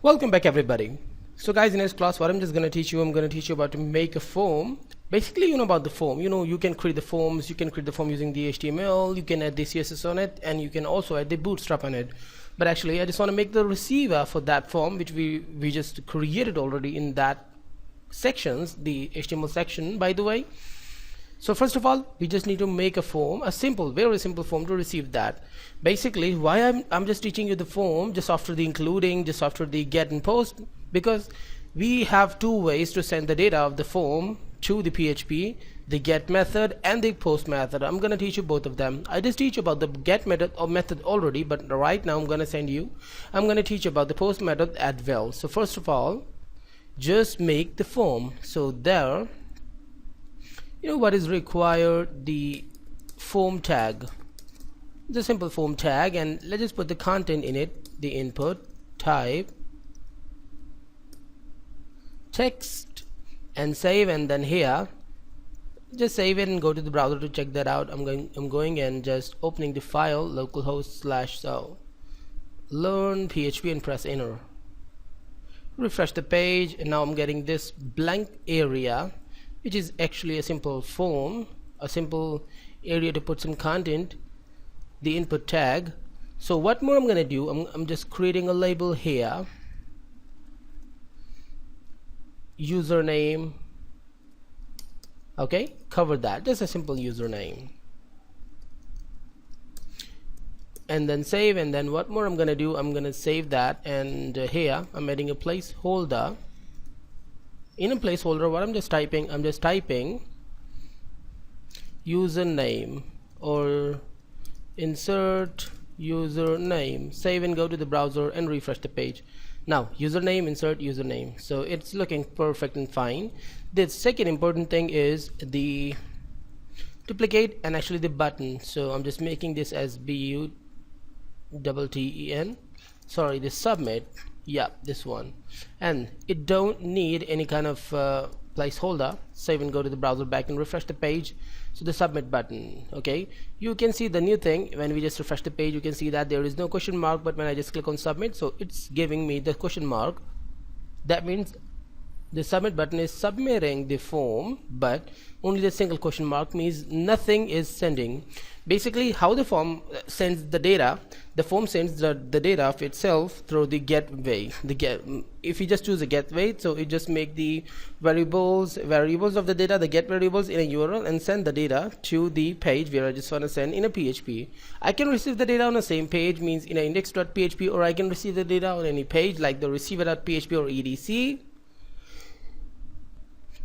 Welcome back everybody. So guys, in this class what I'm going to teach you about to make a form. Basically, you know about the form. You can create the forms, you can create the form using the HTML, you can add the CSS on it, and you can also add the bootstrap on it. But actually I just want to make the receiver for that form which we just created already in that sections, the HTML section, by the way. So first of all, we just need to make a form, a simple, very simple form to receive that. Basically, why I'm just teaching you the form just after the including, just after the get and post, because we have two ways to send the data of the form to the PHP, the get method and the post method. I'm going to teach you both of them. I just teach about the get method already, but right now I'm going to teach you about the post method as well. So first of all, just make the form. So there, what is required, the form tag, the simple form tag, and let's just put the content in it, the input type text, and save. And then here just save it and go to the browser to check that out. I'm going and just opening the file localhost / learn PHP and press enter. Refresh the page, and now I'm getting this blank area, which is actually a simple form, a simple area to put some content, the input tag. So what more I'm gonna do, I'm just creating a label here, username. Okay, cover that, just a simple username, and then save. And then what more I'm gonna do, I'm gonna save that, and here I'm adding a placeholder. In a placeholder, what I'm just typing username, or insert username, save and go to the browser and refresh the page. Now username, insert username, so it's looking perfect and fine. The second important thing is the duplicate and actually the button. So I'm just making this as BUTTEN, sorry, the submit. Yeah, this one, and it don't need any kind of placeholder. Save and go to the browser back and refresh the page. So the submit button, okay, you can see the new thing. When we just refresh the page, you can see that there is no question mark, but when I just click on submit, so it's giving me the question mark. That means the submit button is submitting the form, but only the single question mark means nothing is sending. Basically, how the form sends the data, the form sends the data of itself through the gateway. If you just choose a gateway, so it just make the variables of the data, the get variables in a URL, and send the data to the page where I just want to send in a PHP. I can receive the data on the same page, means in a index.php, or I can receive the data on any page like the receiver.php or etc.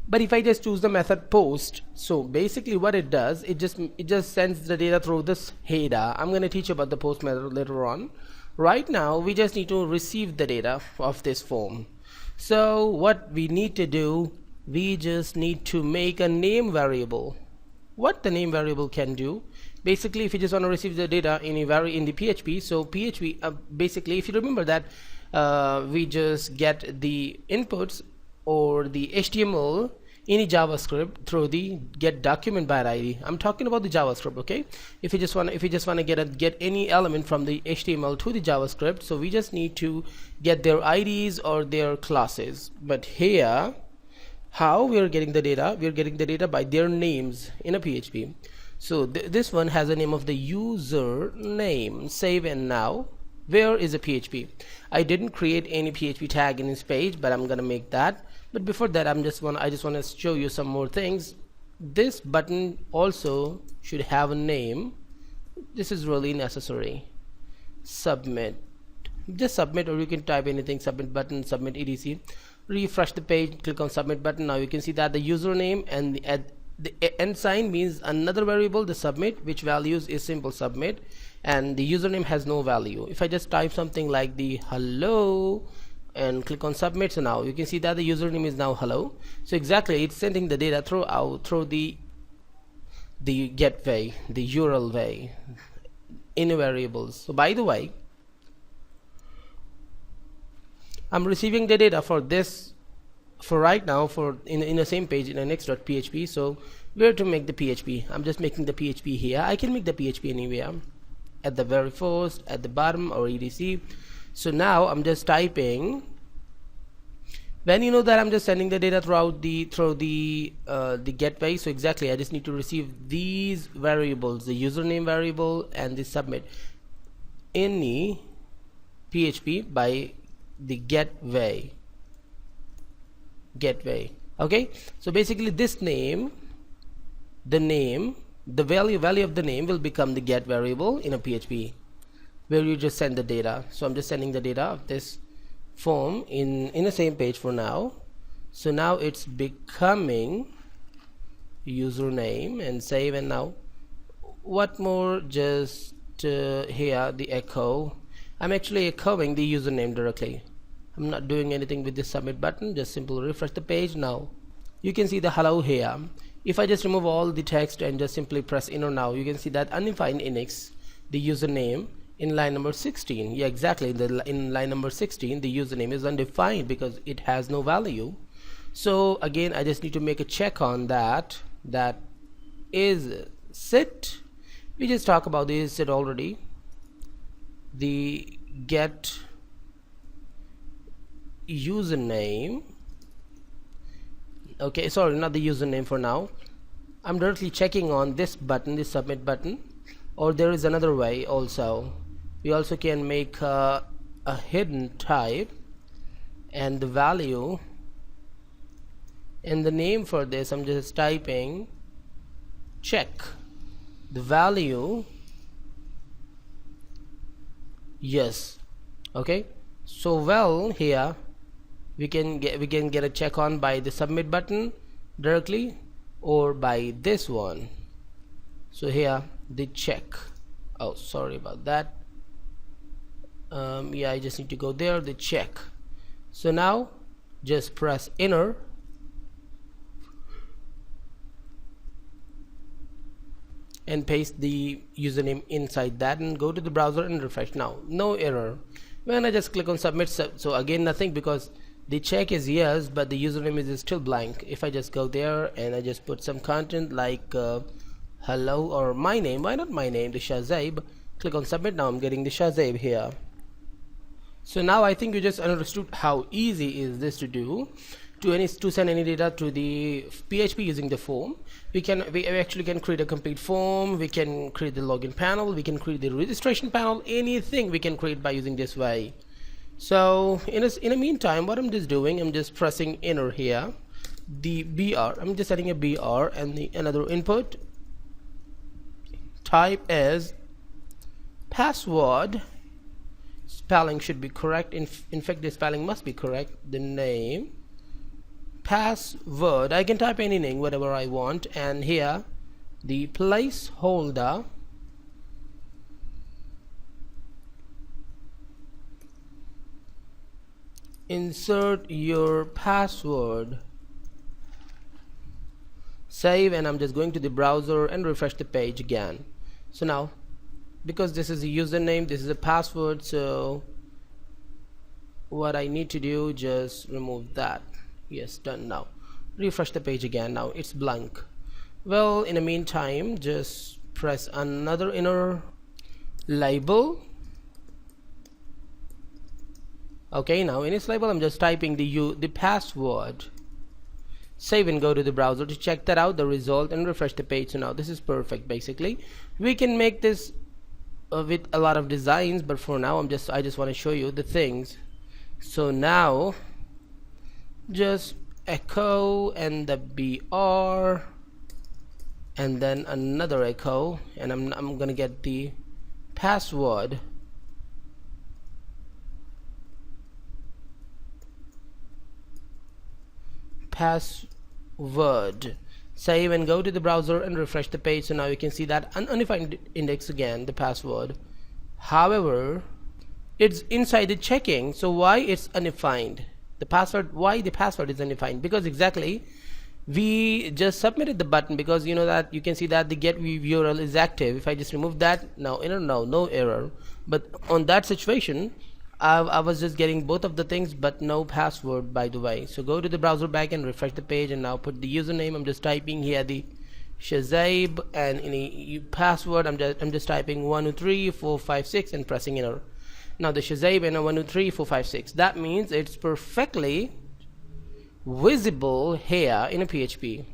But if I just choose the method post, so basically what it does, it just sends the data through this header. I'm going to teach you about the post method later on. Right now we just need to receive the data of this form. So what we need to do, we just need to make a name variable. What the name variable can do, basically, if you just want to receive the data in the PHP, so PHP basically, if you remember that we just get the inputs or the HTML in a JavaScript through the get document by ID. I'm talking about the JavaScript, okay? If you just want to get any element from the HTML to the JavaScript, so we just need to get their IDs or their classes. But here, how we are getting the data? We are getting the data by their names in a PHP. So this one has a name of the user name. Save, and now where is a PHP? I didn't create any PHP tag in this page, but I'm gonna make that. But before that, I just want to show you some more things. This button also should have a name. This is really necessary. Submit, just submit, or you can type anything, submit button, submit etc. Refresh the page, click on submit button. Now you can see that the username and the end sign means another variable, the submit, which values is simple submit, and the username has no value. If I just type something like the hello and click on submit, so now you can see that the username is now hello. So exactly, it's sending the data through the gateway, the URL way, in variables. So by the way, I'm receiving the data for this, for right now, for in the same page in index.php. So where to make the PHP? I'm just making the PHP here. I can make the PHP anywhere, at the very first, at the bottom, or etc. So now I'm just typing When you know that I'm just sending the data through the gateway, so exactly I just need to receive these variables, the username variable and the submit any PHP by the gateway. Okay, so basically this name, the value of the name will become the get variable in a PHP where you just send the data. So I'm just sending the data of this form in the same page for now. So now it's becoming username and save. And now what more, just here the echo, I'm actually echoing the username directly. I'm not doing anything with the submit button, just simply refresh the page. Now you can see the hello here. If I just remove all the text and just simply press enter, now you can see that undefined index, the username in line number 16. Yeah, exactly, in line number 16 the username is undefined because it has no value. So again I just need to make a check on that. That is sit. We just talked about this sit already. The get username, okay, sorry, not the username for now. I'm directly checking on this button, the submit button, or there is another way also. We also can make a hidden type and the value and the name for this. I'm just typing check the value yes. Okay, so well here we can get a check on by the submit button directly or by this one. So here the check, oh sorry about that, yeah, I just need to go there, the check. So now just press enter and paste the username inside that and go to the browser and refresh. Now no error when I just click on submit. So again nothing because the check is yes but the username is still blank. If I just go there and I just put some content like hello or my name, why not my name, the Shazib, click on submit, now I'm getting the Shazib here. So now I think you just understood how easy is this to do, to send any data to the PHP using the form. We actually can create a complete form, we can create the login panel, we can create the registration panel, anything we can create by using this way. So in the meantime, what I'm just doing, I'm just pressing enter here, the BR, I'm just setting a BR and another input type as password. Spelling should be correct, in fact the spelling must be correct, the name, password, I can type anything whatever I want, and here the placeholder insert your password, save, and I'm just going to the browser and refresh the page again. So now because this is a username, this is a password, so what I need to do, just remove that. Yes, done. Now refresh the page again, now it's blank. Well, in the meantime, just press another inner label. Okay, now in this label I'm just typing the password, save and go to the browser to check that out, the result, and refresh the page. So now this is perfect. Basically we can make this with a lot of designs, but for now I just want to show you the things. So now just echo and the BR and then another echo, and I'm gonna get the password. Save and go to the browser and refresh the page. So now you can see that undefined index again, the password. However, it's inside the checking. So why it's undefined? The password, why the password is undefined? Because exactly we just submitted the button, because you know that you can see that the get URL is active. If I just remove that, now no error. But on that situation I was just getting both of the things but no password, by the way. So go to the browser back and refresh the page, and now put the username. I'm just typing here the Shazib, and any password I'm just typing 123456 and pressing enter. Now the Shazib and 123456, that means it's perfectly visible here in a PHP.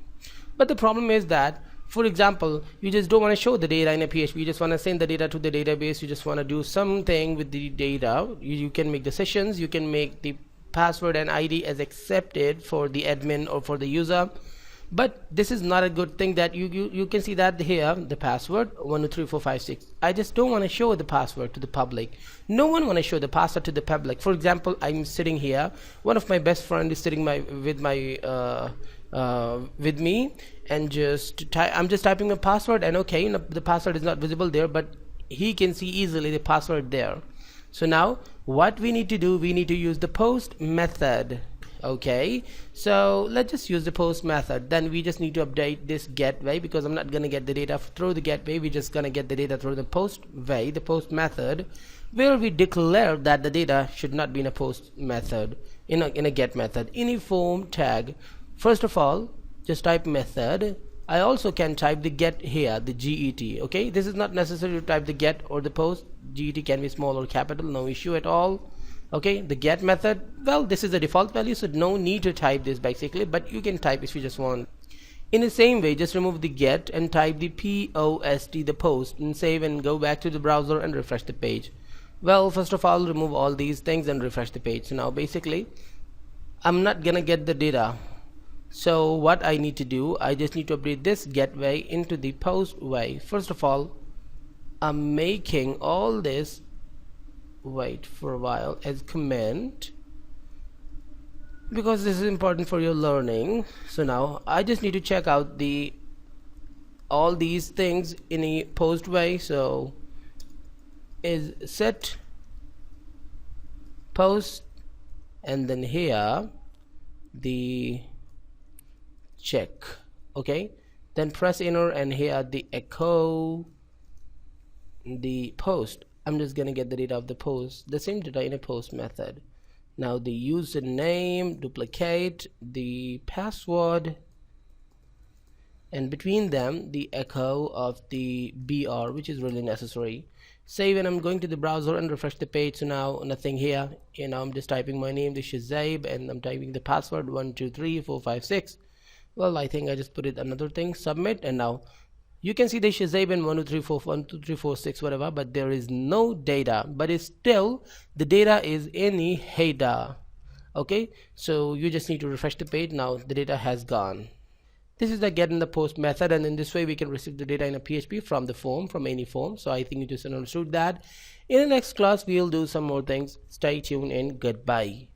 But the problem is that, for example, you just don't want to show the data in a PHP. You just want to send the data to the database. You just want to do something with the data. You can make the sessions. You can make the password and ID as accepted for the admin or for the user. But this is not a good thing that you can see that here the password 123456. I just don't want to show the password to the public. No one want to show the password to the public. For example, I'm sitting here, one of my best friend is sitting with me, and I'm just typing a password, and okay, the password is not visible there, but he can see easily the password there. So now what we need to do, we need to use the post method. Okay, so let's just use the post method. Then we just need to update this gateway, because I'm not gonna get the data through the gateway. We're just gonna get the data through the post way, the post method, where we declare that the data should not be in a post method, in a get method. Any form tag, first of all, just type method. I also can type the get here, the get. Okay, this is not necessary to type the get or the post. Get can be small or capital, no issue at all. Okay, the get method, well, this is the default value, so no need to type this basically, but you can type if you just want. In the same way, just remove the get and type the post, the post, and save and go back to the browser and refresh the page. Well, first of all, remove all these things and refresh the page. So now basically I'm not gonna get the data. So what I need to do, I just need to update this gateway into the post way. First of all, I'm making all this, wait for a while, as comment, because this is important for your learning. So now I just need to check out all these things in a post way. So is set post, and then here the check. Okay, then press enter, and here the echo the post. I'm just gonna get the data of the post, the same data in a post method. Now the username, duplicate the password, and between them the echo of the BR, which is really necessary. Save, and I'm going to the browser and refresh the page. So now nothing here. I'm just typing my name, the Shazab, and I'm typing the password 123456. Well, I think I just put it another thing, submit, and now you can see the Shazab and 1234, whatever, but there is no data, but it's still the data is in the header. Okay, so you just need to refresh the page. Now the data has gone. This is the get and the post method, and in this way we can receive the data in a PHP from the form, from any form. So I think you just understood that. In the next class we'll do some more things. Stay tuned and goodbye.